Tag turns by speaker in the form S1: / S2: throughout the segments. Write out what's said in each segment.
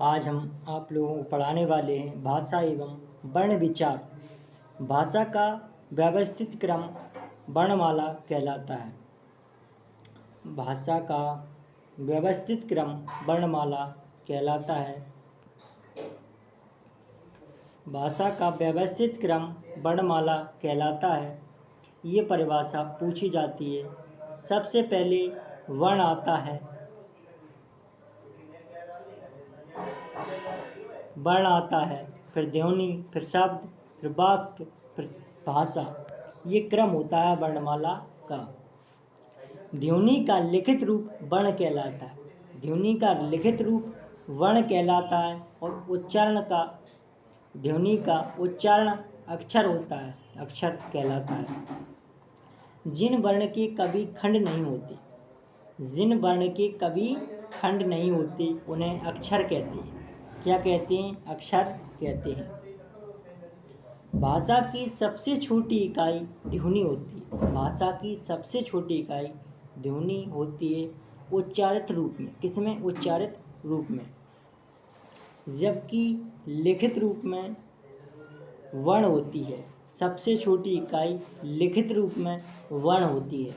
S1: आज हम आप लोगों को पढ़ाने वाले हैं भाषा एवं वर्ण विचार। भाषा का व्यवस्थित क्रम वर्णमाला कहलाता है। भाषा का व्यवस्थित क्रम वर्णमाला कहलाता है। भाषा का व्यवस्थित क्रम वर्णमाला कहलाता है। ये परिभाषा पूछी जाती है। सबसे पहले वर्ण आता है, वर्ण आता है, फिर ध्वनि, फिर शब्द, फिर वाक्य, फिर भाषा। ये क्रम होता है वर्णमाला का। ध्वनि का लिखित रूप वर्ण कहलाता है। ध्वनि का लिखित रूप वर्ण कहलाता है और उच्चारण का ध्वनि का उच्चारण अक्षर होता है, अक्षर कहलाता है। जिन वर्ण के कभी खंड नहीं होते, जिन वर्ण के कभी खंड नहीं होते उन्हें अक्षर कहते हैं। क्या कहते हैं? अक्षर कहते हैं। भाषा की सबसे छोटी इकाई ध्वनि होती है। भाषा की सबसे छोटी इकाई ध्वनि होती है उच्चारित रूप में। किसमें? उच्चारित रूप में। जबकि लिखित रूप में वर्ण होती है। सबसे छोटी इकाई लिखित रूप में वर्ण होती है।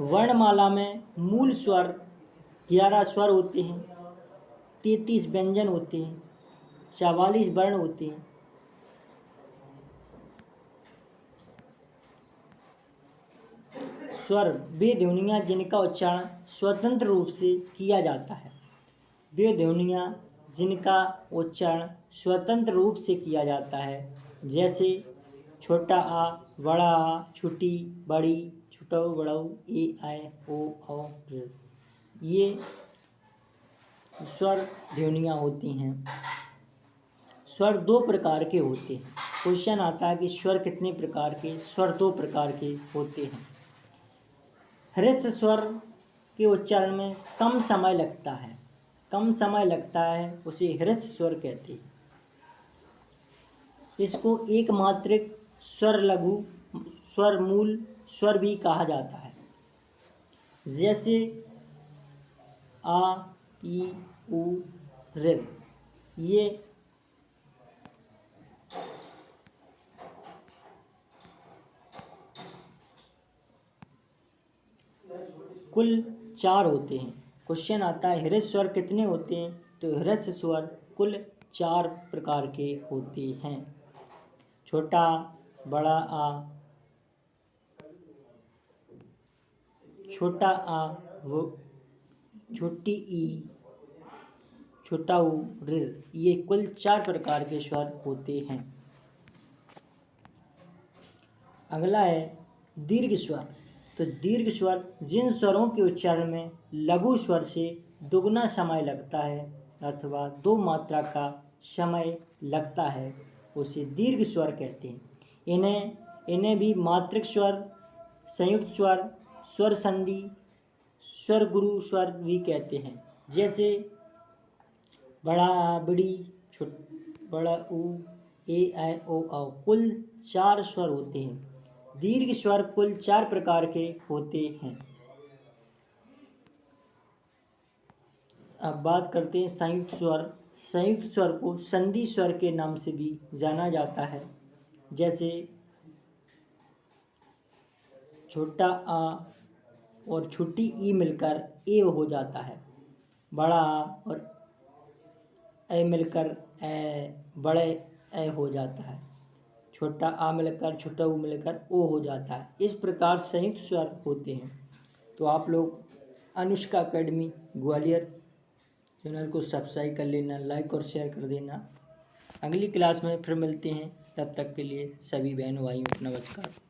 S1: वर्णमाला में मूल स्वर 11 स्वर होते हैं, 33 व्यंजन होते हैं, 44 वर्ण होते हैं। स्वर वे ध्वनियाँ जिनका उच्चारण स्वतंत्र रूप से किया जाता है। वे ध्वनियाँ जिनका उच्चारण स्वतंत्र रूप से किया जाता है, जैसे छोटा आ, बड़ा आ, छोटी, बड़ी, छोटऊ, बड़ऊ, ए, ऐ, ओ, औ, ऋ। ये स्वर ध्वनियाँ होती हैं। स्वर 2 प्रकार के होते हैं। क्वेश्चन आता है कि स्वर कितने प्रकार के? स्वर 2 प्रकार के होते हैं। ह्रस्व स्वर के उच्चारण में कम समय लगता है, कम समय लगता है, उसे ह्रस्व स्वर कहते हैं। इसको एक मात्रिक स्वर, लघु स्वर, मूल स्वर भी कहा जाता है। जैसे आ, ई, उ, ऋ। ये कुल 4 होते हैं। क्वेश्चन आता है ह्रस्व स्वर कितने होते हैं? तो ह्रस्व स्वर कुल 4 प्रकार के होते हैं। छोटा, बड़ा आ, छोटा आ, वो, छोटी ई, छोटा ऊ, ऋ। ये कुल 4 प्रकार के स्वर होते हैं। अगला है दीर्घ स्वर। तो दीर्घ स्वर जिन स्वरों के उच्चारण में लघु स्वर से दुगना समय लगता है अथवा 2 मात्रा का समय लगता है, उसे दीर्घ स्वर कहते हैं। इन्हें भी मात्रिक स्वर, संयुक्त स्वर, स्वर संधि, स्वर गुरु स्वर भी कहते हैं। जैसे बड़ा आ, बड़ी, बड़ा ऊ, ए, ऐ, ओ, औ। कुल 4 स्वर होते हैं। दीर्घ स्वर कुल 4 प्रकार के होते हैं। अब बात करते हैं संयुक्त स्वर। संयुक्त स्वर को संधि स्वर के नाम से भी जाना जाता है। जैसे छोटा आ और छोटी ई मिलकर ए हो जाता है। बड़ा आ और ए मिलकर ए, बड़े ए हो जाता है। छोटा आ मिलकर छोटा ऊ मिलकर ओ हो जाता है। इस प्रकार संयुक्त स्वर होते हैं। तो आप लोग अनुष्का एकेडमी ग्वालियर चैनल को सब्सक्राइब कर लेना, लाइक और शेयर कर देना। अगली क्लास में फिर मिलते हैं। तब तक के लिए सभी बहनों भाइयों को नमस्कार।